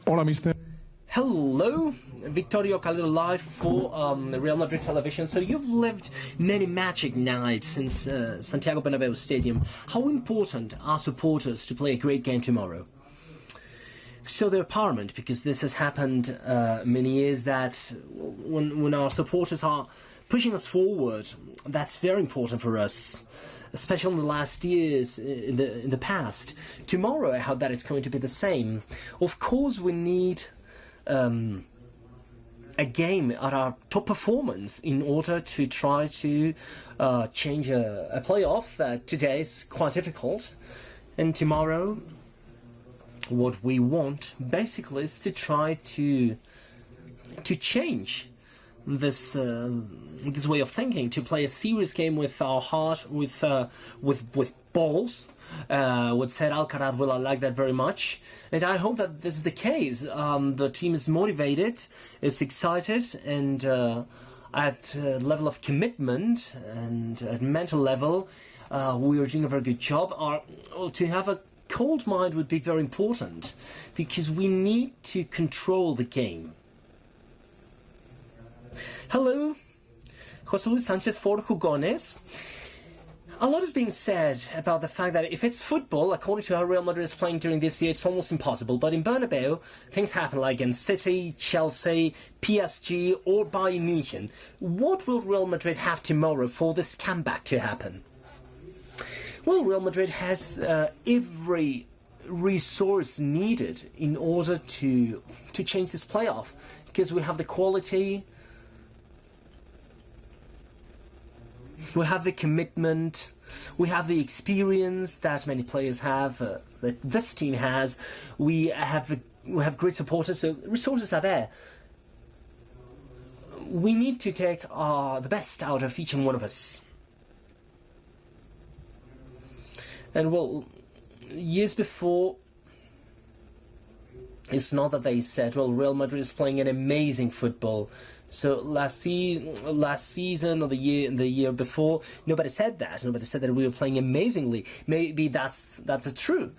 Hola, mister. Hello, Victorio Calero live for Real Madrid television. So you've lived many magic nights since Santiago Bernabeu Stadium. How important are supporters to play a great game tomorrow? So they're paramount, because this has happened many years, that when our supporters are pushing us forward, that's very important for us, especially in the last years, in the past. Tomorrow, I hope that it's going to be the same. Of course, we need a game at our top performance in order to try to change a playoff that today is quite difficult. And tomorrow, what we want basically is to try to change this way of thinking, to play a serious game with our heart, with balls. What said Alcaraz, well, I like that very much, and I hope that this is the case. The team is motivated, is excited, and at level of commitment and at mental level, we are doing a very good job. To have a cold mind would be very important, because we need to control the game. Hello, José Luis Sánchez for Jugones. A lot is being said about the fact that if it's football, according to how Real Madrid is playing during this year, it's almost impossible. But in Bernabeu, things happen like against City, Chelsea, PSG or Bayern Munich. What will Real Madrid have tomorrow for this comeback to happen? Well, Real Madrid has every resource needed in order to change this playoff, because we have the quality, we have the commitment, we have the experience that many players have, that this team has. We have great supporters, so resources are there. We need to take the best out of each and one of us. And well, years before, it's not that they said, well, Real Madrid is playing an amazing football. So last season or the year before, nobody said that. Nobody said that we were playing amazingly. Maybe that's true,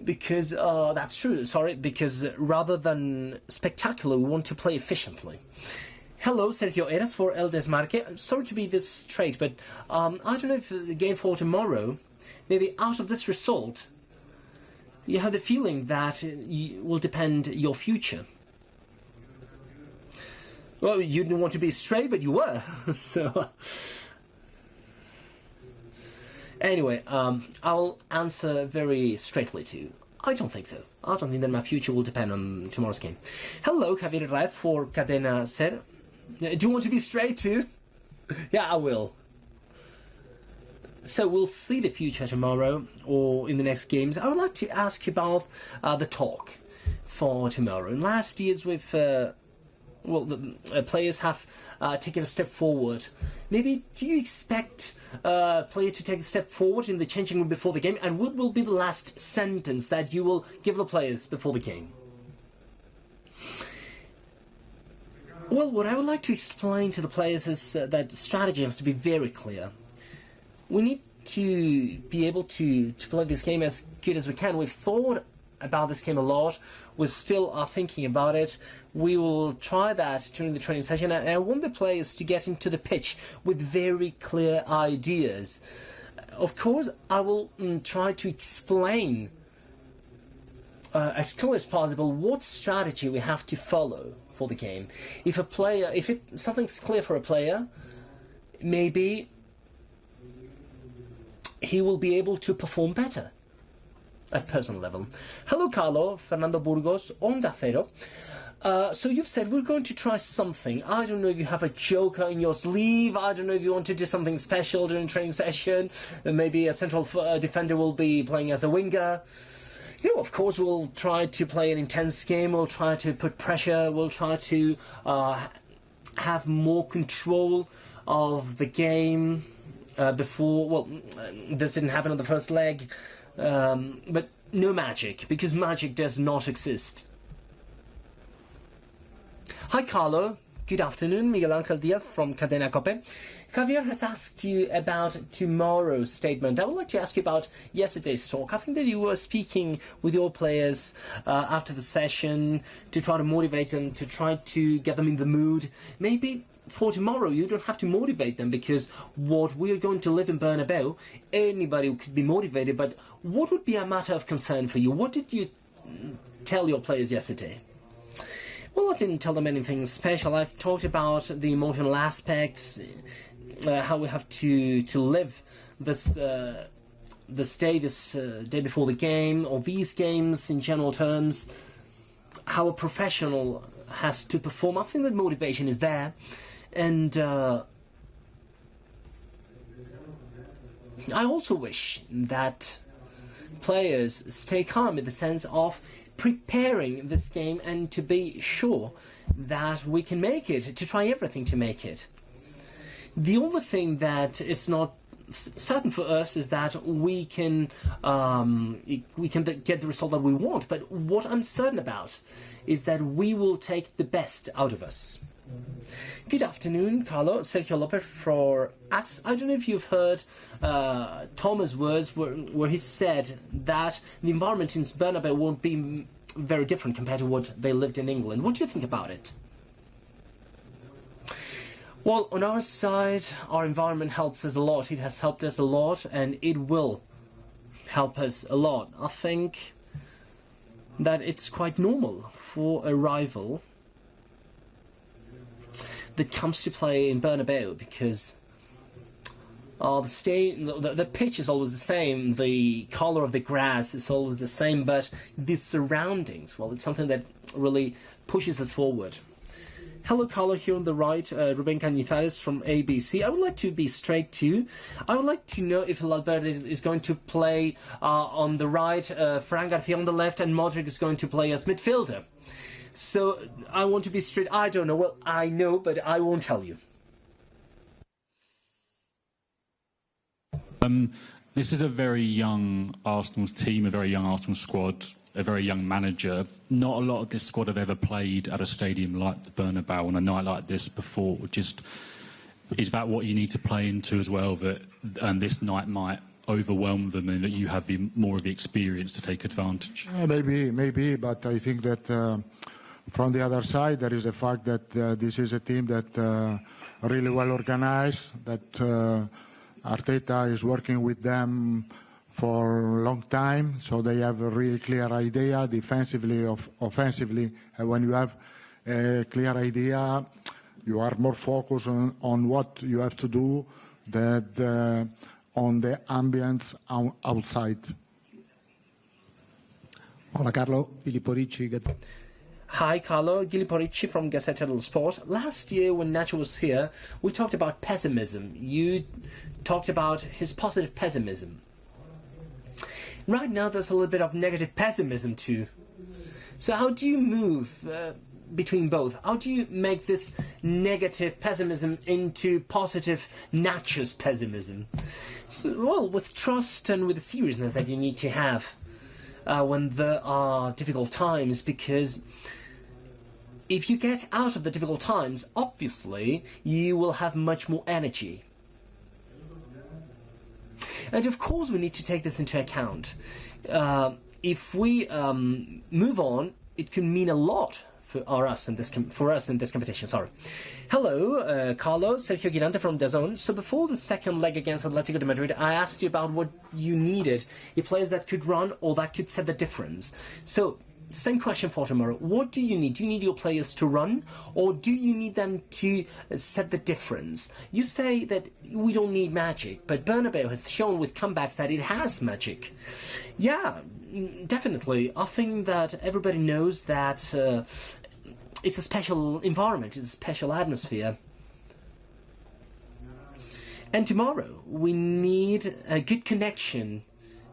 because that's true. Sorry, because rather than spectacular, we want to play efficiently. Hello, Sergio Eras for El Desmarque. I'm sorry to be this straight, but I don't know if the game for tomorrow, maybe out of this result, you have the feeling that will depend your future. Well, you didn't want to be straight, but you were. So, anyway, I'll answer very straightly to you. I don't think so. I don't think that my future will depend on tomorrow's game. Hello, Javier Raez for Cadena Ser. Do you want to be straight too? Yeah, I will. So we'll see the future tomorrow or in the next games. I would like to ask about the talk for tomorrow. In last years, with the players have taken a step forward. Maybe do you expect a player to take a step forward in the changing room before the game? And what will be the last sentence that you will give the players before the game? Well, what I would like to explain to the players is that the strategy has to be very clear. We need to be able to play this game as good as we can. We've thought about this game a lot. We still are thinking about it. We will try that during the training session, and I want the players to get into the pitch with very clear ideas. Of course, I will try to explain as clear as possible what strategy we have to follow for the game. If something's clear for a player, maybe he will be able to perform better at personal level. Hello, Carlo, Fernando Burgos, Onda Cero. So you've said we're going to try something. I don't know if you have a joker in your sleeve. I don't know if you want to do something special during training session. Maybe a central defender will be playing as a winger. You know, of course, we'll try to play an intense game. We'll try to put pressure. We'll try to have more control of the game before. Well, this didn't happen on the first leg. But no magic, because magic does not exist. Hi, Carlo. Good afternoon, Miguel Ángel Díaz from Cadena Cope. Javier has asked you about tomorrow's statement. I would like to ask you about yesterday's talk. I think that you were speaking with your players after the session to try to motivate them, to try to get them in the mood. Maybe for tomorrow you don't have to motivate them, because what we're going to live in Bernabeu, anybody could be motivated, but what would be a matter of concern for you? What did you tell your players yesterday? Well, I didn't tell them anything special. I've talked about the emotional aspects, how we have to live this day before the game, or these games in general terms, how a professional has to perform. I think that motivation is there, and I also wish that players stay calm in the sense of preparing this game and to be sure that we can make it, to try everything to make it. The only thing that is not certain for us is that we can get the result that we want, but what I'm certain about is that we will take the best out of us. Good afternoon, Carlo. Sergio Lopez for us. I don't know if you've heard Thomas' words where he said that the environment in Bernabeu won't be very different compared to what they lived in England. What do you think about it? Well, on our side, our environment helps us a lot. It has helped us a lot, and it will help us a lot. I think that it's quite normal for a rival that comes to play in Bernabeu, because the pitch is always the same, the colour of the grass is always the same, but the surroundings, well, it's something that really pushes us forward. Hello, Carlo, here on the right, Ruben Cañizares from ABC. I would like to be straight to you. I would like to know if Valverde is going to play on the right, Fran Garcia on the left, and Modric is going to play as midfielder. So I want to be straight. I don't know. Well, I know, but I won't tell you. This is a very young Arsenal team, a very young Arsenal squad, a very young manager. Not a lot of this squad have ever played at a stadium like the Bernabeu on a night like this before. Just, is that what you need to play into as well, that this night might overwhelm them and that you have more of the experience to take advantage? Maybe, but I think that from the other side there is the fact that this is a team that really well organized, that Arteta is working with them for a long time, so they have a really clear idea, defensively, offensively. And when you have a clear idea, you are more focused on what you have to do than on the ambience outside. Hola, Carlo. Filippo Ricci. Hi, Carlo. Filippo Ricci from Gazzetta dello Sport. Last year, when Nacho was here, we talked about pessimism. You talked about his positive pessimism. Right now, there's a little bit of negative pessimism too. So how do you move between both? How do you make this negative pessimism into positive Nacho's pessimism? So, well, with trust and with the seriousness that you need to have when there are difficult times, because if you get out of the difficult times, obviously, you will have much more energy. And of course we need to take this into account. If we move on, it can mean a lot for us in this competition. Sorry. Hello, Carlo, Sergio Girante from DAZN. So before the second leg against Atletico de Madrid, I asked you about what you needed, players that could run or that could set the difference. So same question for tomorrow. What do you need? Do you need your players to run, or do you need them to set the difference? You say that we don't need magic, but Bernabeu has shown with comebacks that it has magic. Yeah, definitely. I think that everybody knows that it's a special environment, it's a special atmosphere. And tomorrow we need a good connection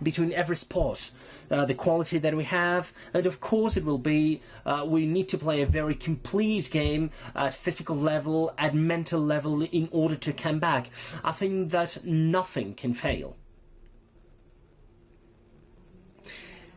between every sport, the quality that we have, and of course it will be, we need to play a very complete game at physical level, at mental level, in order to come back. I think that nothing can fail.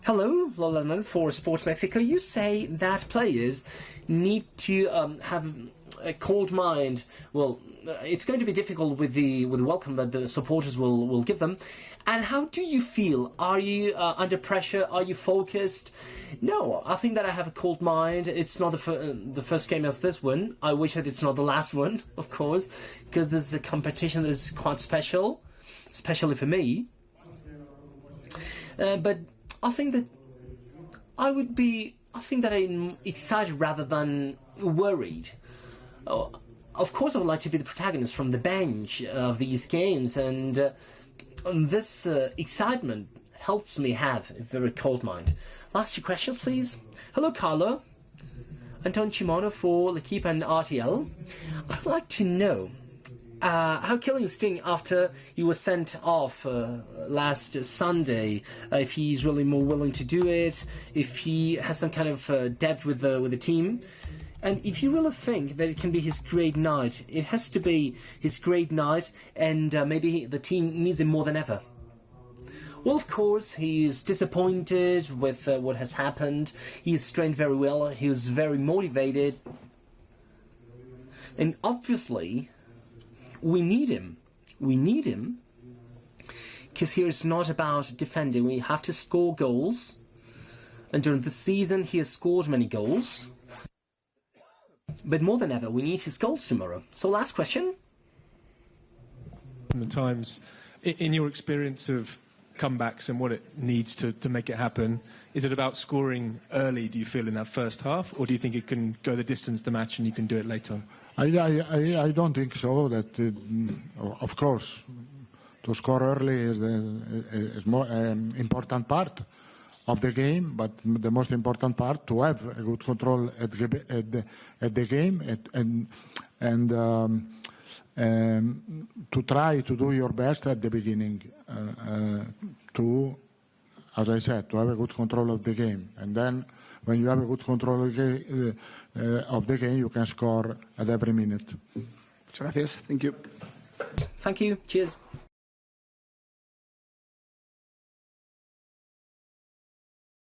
Hello, Lola for Sports Mexico. You say that players need to have a cold mind, well, it's going to be difficult with the welcome that the supporters will give them. And how do you feel? Are you under pressure? Are you focused? No, I think that I have a cold mind. It's not the first game as this one. I wish that it's not the last one, of course, because this is a competition that is quite special, especially for me. But I think that I'm excited rather than worried. Of course, I would like to be the protagonist from the bench of these games, and this excitement helps me have a very cold mind. Last two questions, please. Hello, Carlo. Anton Chimono for L'Equipe and RTL. I'd like to know how Kylian's doing after he was sent off last Sunday. If he's really more willing to do it, if he has some kind of depth with the team, and if you really think that it can be his great night, it has to be his great night, and maybe the team needs him more than ever. Well, of course, he is disappointed with what has happened. He has trained very well. He was very motivated, and obviously, we need him. We need him because here it's not about defending. We have to score goals, and during the season, he has scored many goals. But more than ever, we need his goals tomorrow. So last question. The times, in your experience of comebacks and what it needs to make it happen, is it about scoring early, do you feel, in that first half? Or do you think it can go the distance the match and you can do it later on? I don't think so. That of course, to score early is more important part of the game, but the most important part to have a good control at the game and to try to do your best at the beginning to, as I said, to have a good control of the game, and then when you have a good control of the game, you can score at every minute. Muchas gracias. Thank you. Thank you. Cheers.